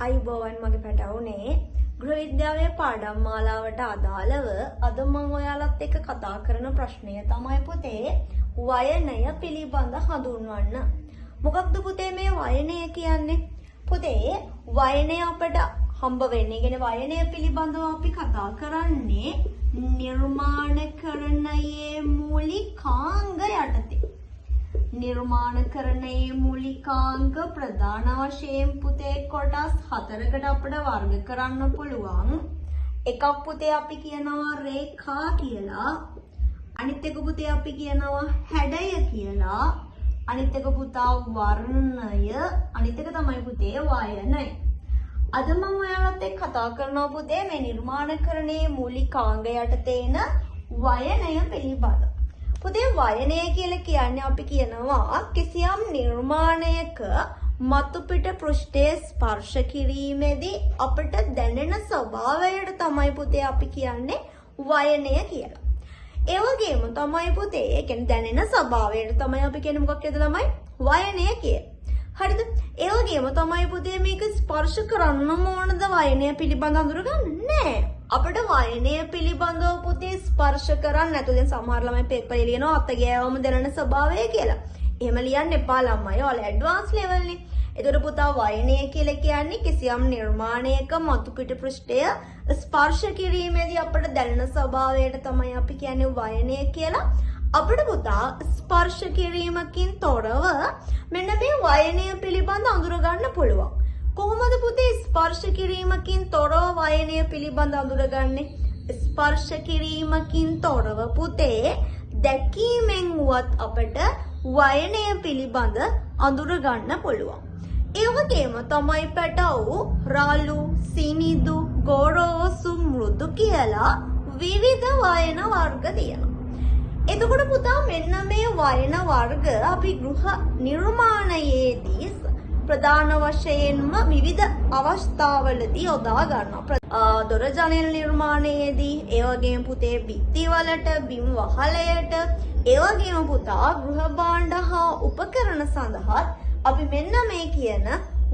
අයිබෝවන් මගේ පැටවුනේ ගෘහ විද්‍යාවේ පාඩම් මාලාවට අදාළව අද මම ඔයාලත් එක්ක කතා කරන ප්‍රශ්නය තමයි පුතේ වයනය පිළිබඳ හඳුන්වන්න. මොකක්ද පුතේ මේ වයනය කියන්නේ? පුතේ වයනය අපට හම්බ වෙන්නේ කියන්නේ වයනය පිළිබඳව අපි කතා කරන්නේ නිර්මාණකරණයේ මූලිකාංග යටතේ. නිර්මාණකරණයේ මූලිකාංග ප්‍රධාන වශයෙන් පුතේ කොටස් 4කට අපිට වර්ග කරන්න පුළුවන්. එකක් පුතේ අපි කියනවා රේඛා කියලා. අනිත් එක පුතේ අපි කියනවා හැඩය කියලා. අනිත් එක පුතා වර්ණය. අනිත් එක තමයි පුතේ වයනය. අද මම ඔයාලත් එක්ක කතා කරනවා පුතේ මේ නිර්මාණකරණයේ මූලිකාංග යටතේ එන වයනය පිළිබඳ. පුතේ වයනය කියලා කියන්නේ අපි කියනවා කිසියම් නිර්මාණයක මතු පිට පෘෂ්ඨයේ ස්පර්ශ කිරීමේදී අපිට දැනෙන ස්වභාවයට තමයි පුතේ අපි කියන්නේ වයනය කියලා. ඒ වගේම තමයි පුතේ ඒ කියන්නේ දැනෙන ස්වභාවයට තමයි අපි කියන්නේ මොකක්ද තමයි වයනය කියන්නේ. හරිද? ඒ වගේම තමයි පුතේ මේක ස්පර්ශ කරන්නම ඕනද වයනය පිළිබඳව අඳුරගන්න නෑ. අපිට වයනය පිළිබඳව පුතේ ස්පර්ශ කරන්න නැතු. දැන් සමහර ළමයි පේපර් ලියනවා අත ගෑවම දැනෙන ස්වභාවය කියලා. එහෙම ලියන්න එපා ළමයි. ඔයාලා ඇඩ්වාන්ස් ලෙවල් නේ. ඒතර පුතා වයනය කියලා කියන්නේ කිසියම් නිර්මාණයක මතු පිට පෘෂ්ඨය ස්පර්ශ කිරීමේදී අපිට දැනෙන ස්වභාවයට තමයි අපි කියන්නේ වයනය කියලා. අපිට පුතා ස්පර්ශ කිරීමකින් තොරව මෙන්න මේ වයනය පිළිබඳ අඳුර ගන්න පුළුවන්. කොහොමද පුතේ ස්පර්ශ කිරීමකින් තොරව වයනය පිළිබඳ අඳුරගන්නේ? ස්පර්ශ කිරීමකින් තොරව පුතේ දැකීමෙන් වුවත් අපට වයනය පිළිබඳ අඳුර ගන්න පුළුවන්. ඒ වගේම තමයි පැටවු රාළු, සිනිඳු, ගොරෝසු, මෘදු කියලා විවිධ වයන වර්ග තියෙනවා. එතකොට පුතා මෙන්න මේ වයන වර්ග අපි ගෘහ නිර්මාණයේදී ප්‍රධාන වශයෙන්ම විවිධ අවස්ථාවලදී යොදා ගන්නවා. දොර ජනෙල් නිර්මාණයේදී, ඒ වගේම පුතේ බිත්තිවලට, බිම් වහලයට, ඒ වගේම පුතා ගෘහ භාණ්ඩ හා උපකරණ සඳහා අපි මෙන්න මේ කියන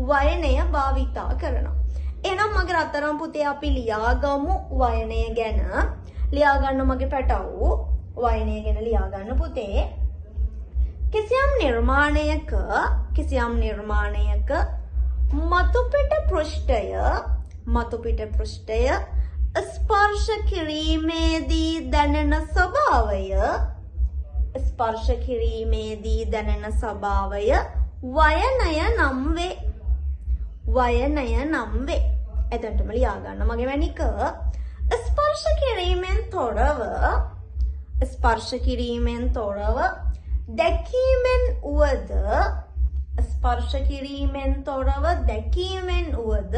වයනය භාවිතා කරනවා. එහෙනම් මගේ රත්තරන් පුතේ අපි ලියාගමු වයනය ගැන. ලියා ගන්න මගේ පැටවු වයනය ගැන ලියා ගන්න පුතේ. කිසියම් නිර්මාණයක මතු පිට පෘෂ්ඨය ස්පර්ශ කිරීමේදී දැනෙන ස්වභාවය වයනය නම් වේ. එතනටම ලියා ගන්න මගේ වැනික. ස්පර්ශ කිරීමෙන් තොරව දැකීමෙන් උවද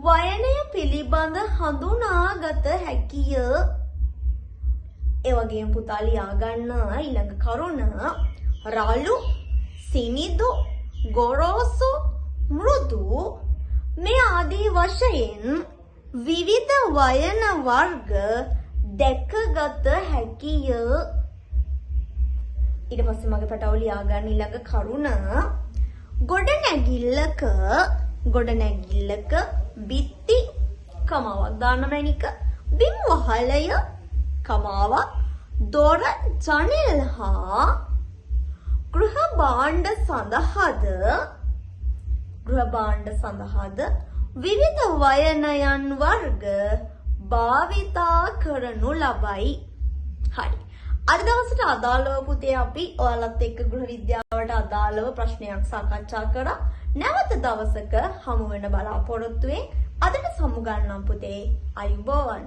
වයනය පිළිබඳ හඳුනාගත හැකිය. ඒ වගේම පුතා ලියා ගන්න ඊළඟ කරුණ රාළු, සිනිඳු, ගොරෝසු, මෘදු මේ ආදී වශයෙන් විවිධ වයන වර්ග දැකගත හැකිය. ඊට පස්සේ මගේ පැටවු ලියා ගන්න ඊළඟ කරුණ ගොඩනැගිල්ලක බිත්ති කමාවක් දාන්න මැනික, බිම් වහලය කමාවක්, දොර ජනෙල් හා ගෘහ භාණ්ඩ සඳහාද විවිධ වයනයන් වර්ග භාවිතා කරනු ලබයි. හරි. අද දවසට අදාළව පුතේ අපි ඔයාලත් එක්ක ගෘහ විද්‍යාවට අදාළව ප්‍රශ්නයක් සාකච්ඡා කරා. නැවත දවසක හමු වෙන බලාපොරොත්තුවෙන් අදට සමු ගන්නම් පුතේ. අයුබෝවන්.